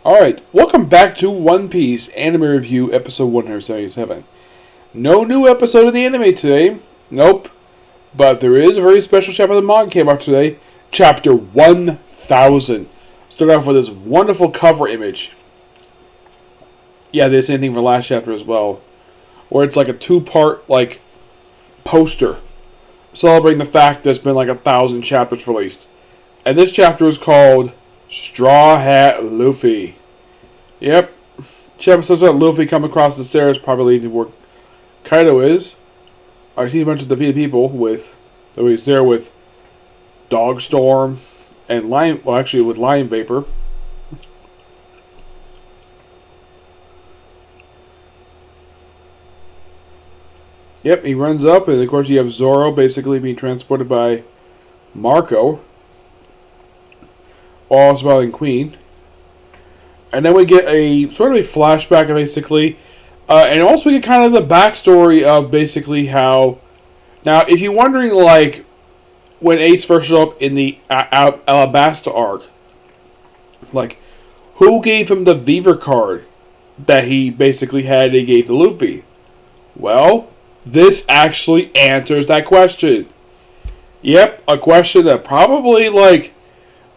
Alright, welcome back to One Piece Anime Review, episode 177. No new episode of the anime today. Nope. But there is a very special chapter of the manga came out today. Chapter 1000. Start off with this wonderful cover image. Yeah, they did the same thing for last chapter as well. Where it's like a two-part, poster. Celebrating the fact that there's been 1,000 chapters released. And this chapter is called Straw Hat Luffy. Yep. Chapter starts out Luffy coming across the stairs, probably leading to where Kaido is. I see a bunch of defeated people with he's there with Dog Storm and with Lion Vapor. Yep, he runs up, and of course you have Zoro basically being transported by Marco. All surviving Queen. And then we get a sort of a flashback, basically. And also we get kind of the backstory of basically how... Now, if you're wondering, when Ace first showed up in the Alabasta arc, who gave him the Beaver card that he basically had he gave to Luffy? Well, this actually answers that question. Yep, a question that probably,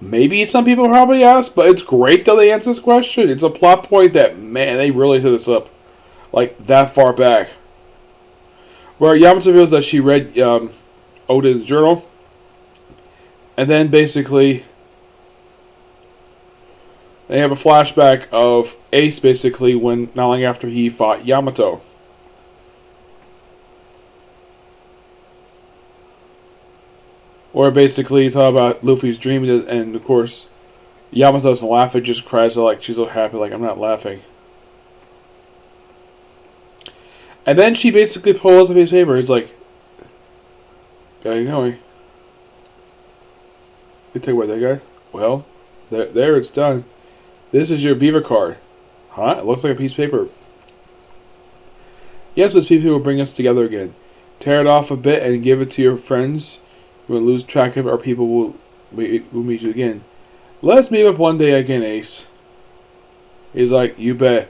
maybe some people probably ask, but it's great that they answer this question. It's a plot point that, man, they really set this up, that far back. Where Yamato reveals that she read Oden's journal. And then, basically, they have a flashback of Ace, basically, not long after he fought Yamato. Or basically talk about Luffy's dream, and of course, Yamato doesn't laugh, it just cries she's so happy, I'm not laughing. And then she basically pulls up his paper, it's got you going. You take away that guy? Well, there it's done. This is your Beaver card. Huh? It looks like a piece of paper. Yes, this piece of paper will bring us together again. Tear it off a bit and give it to your friends. You will lose track of it, or people will meet you again. Let's meet up one day again, Ace. He's like, you bet.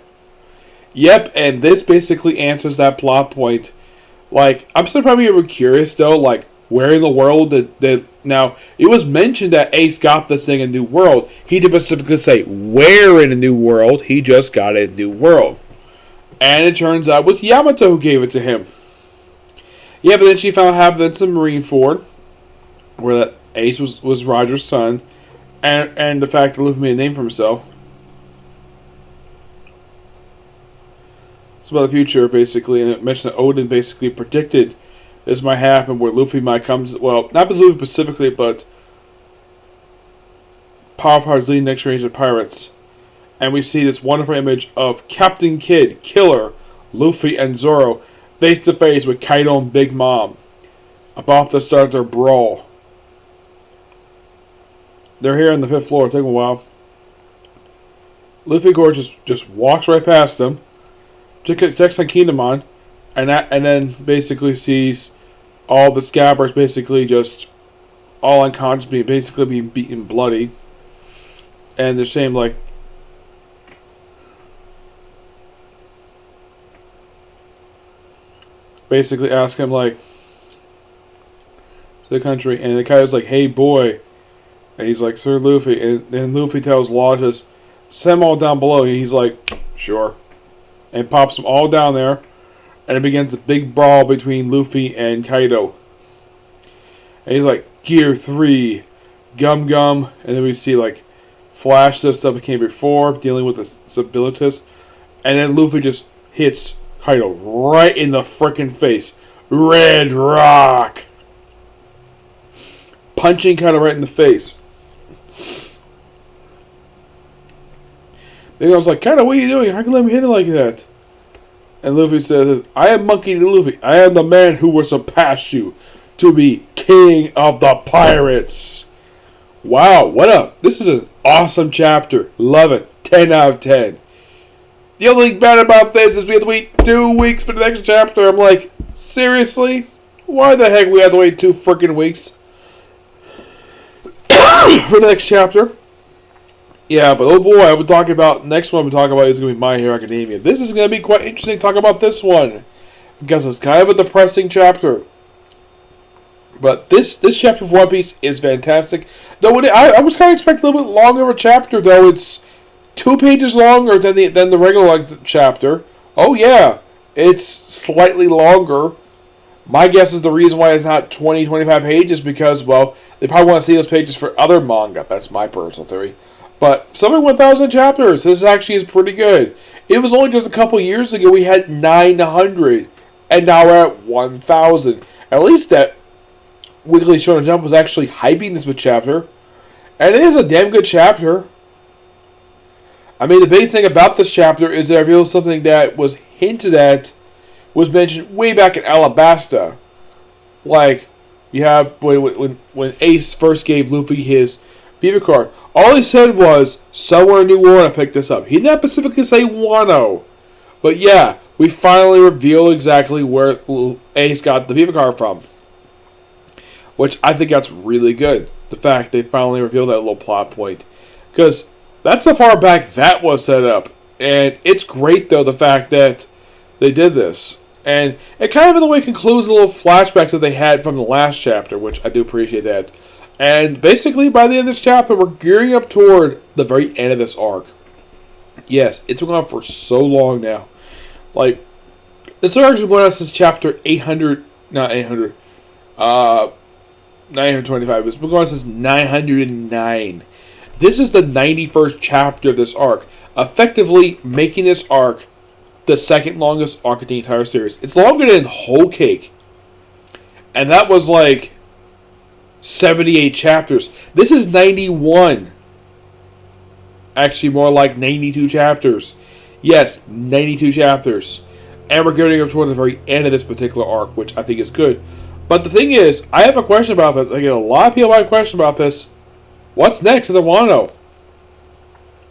Yep, and this basically answers that plot point. I'm still probably curious, though, where in the world did... Now, it was mentioned that Ace got this thing in New World. He didn't specifically say where in a New World. He just got it in New World. And it turns out it was Yamato who gave it to him. Yeah, but then she found out happened in Marineford, where that Ace was Roger's son, and the fact that Luffy made a name for himself. It's about the future, basically, and it mentioned that Oden basically predicted this might happen, where Luffy might come, well, not Luffy specifically, but Powerpuff's leading next generation of pirates. And we see this wonderful image of Captain Kidd, Killer, Luffy, and Zoro face to face with Kaido and Big Mom, about to start their brawl. They're here on the 5th floor. It took a while. Luffy, of course, just walks right past them. Checks on Kinemon. And then basically sees all the scabbers basically just all unconscious, being beaten bloody. And they're saying, basically ask him, to the country. And the guy was like, hey, boy. And he's like, Sir Luffy. And then Luffy tells Law, just send them all down below. And he's like, sure. And pops them all down there. And it begins a big brawl between Luffy and Kaido. And he's like, Gear 3, Gum Gum. And then we see, Flash stuff that came before, dealing with the Stabilitas. And then Luffy just hits Kaido right in the frickin' face. Red Rock! Punching Kaido right in the face. Then I was like, Kaido, what are you doing? How can you let me hit it like that? And Luffy says, I am Monkey D. Luffy. I am the man who will surpass you to be king of the pirates. Wow, this is an awesome chapter. Love it. 10 out of 10. The only thing bad about this is we have to wait 2 weeks for the next chapter. I'm like, seriously? Why the heck we have to wait 2 freaking weeks for the next chapter? Yeah, but oh boy, I would talk about next one. I'm talking about is going to be My Hero Academia. This is going to be quite interesting to talk about this one because it's kind of a depressing chapter. But this chapter of One Piece is fantastic. Though I was kind of expecting a little bit longer of a chapter. Though it's 2 pages longer than the regular chapter. Oh yeah, it's slightly longer. My guess is the reason why it's not 20, 25 pages because, well, they probably want to see those pages for other manga. That's my personal theory. But 1,000 chapters. This actually is pretty good. It was only just a couple years ago we had 900, and now we're at 1,000. At least that Weekly Shonen Jump was actually hyping this chapter, and it is a damn good chapter. I mean, the biggest thing about this chapter is that it reveals something that was hinted at, was mentioned way back in Alabasta. Like, you have when Ace first gave Luffy his beaver card, all he said was, somewhere in New World I picked this up. He did not specifically say Wano. But yeah, we finally reveal exactly where Ace got the beaver card from. Which I think that's really good. The fact they finally revealed that little plot point. Because that's how far back that was set up. And it's great, though, the fact that they did this. And it kind of, in a way, concludes the little flashbacks that they had from the last chapter, which I do appreciate that. And basically, by the end of this chapter, we're gearing up toward the very end of this arc. Yes, it's been going on for so long now. Like, this arc has been going on since chapter 800, not 800, 925. It's been going on since 909. This is the 91st chapter of this arc, effectively making this arc the second longest arc of the entire series. It's longer than Whole Cake. And that was like 78 chapters. This is 91. Actually, more like 92 chapters. Yes, 92 chapters. And we're getting up toward the very end of this particular arc, which I think is good. But the thing is, I have a question about this. I get a lot of people have a question about this. What's next in the Wano?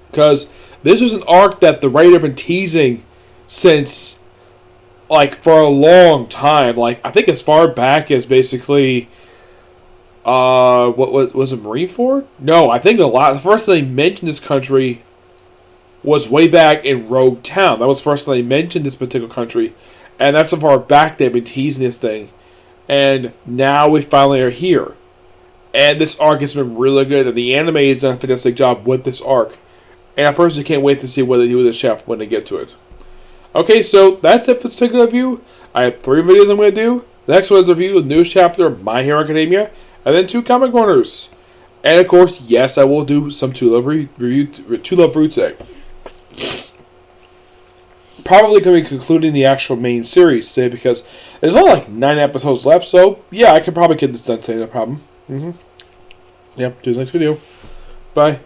Because this was an arc that the writer had been teasing since, like, for a long time. Like, I think as far back as basically, what was it, Marineford? No, I think the first time they mentioned this country was way back in Rogue Town. That was the first time they mentioned this particular country. And that's how far back they've been teasing this thing. And now we finally are here. And this arc has been really good. And the anime has done a fantastic job with this arc. And I personally can't wait to see what they do with this chapter when they get to it. Okay, so that's it for this particular review. I have 3 videos I'm going to do. The next one is a review of the newest chapter of My Hero Academia. And then 2 comic corners. And of course, yes, I will do some To Love Fruits Egg. Probably going to be concluding the actual main series today because there's only like 9 episodes left. So, yeah, I could probably get this done today, no problem. Yep, do the next video. Bye.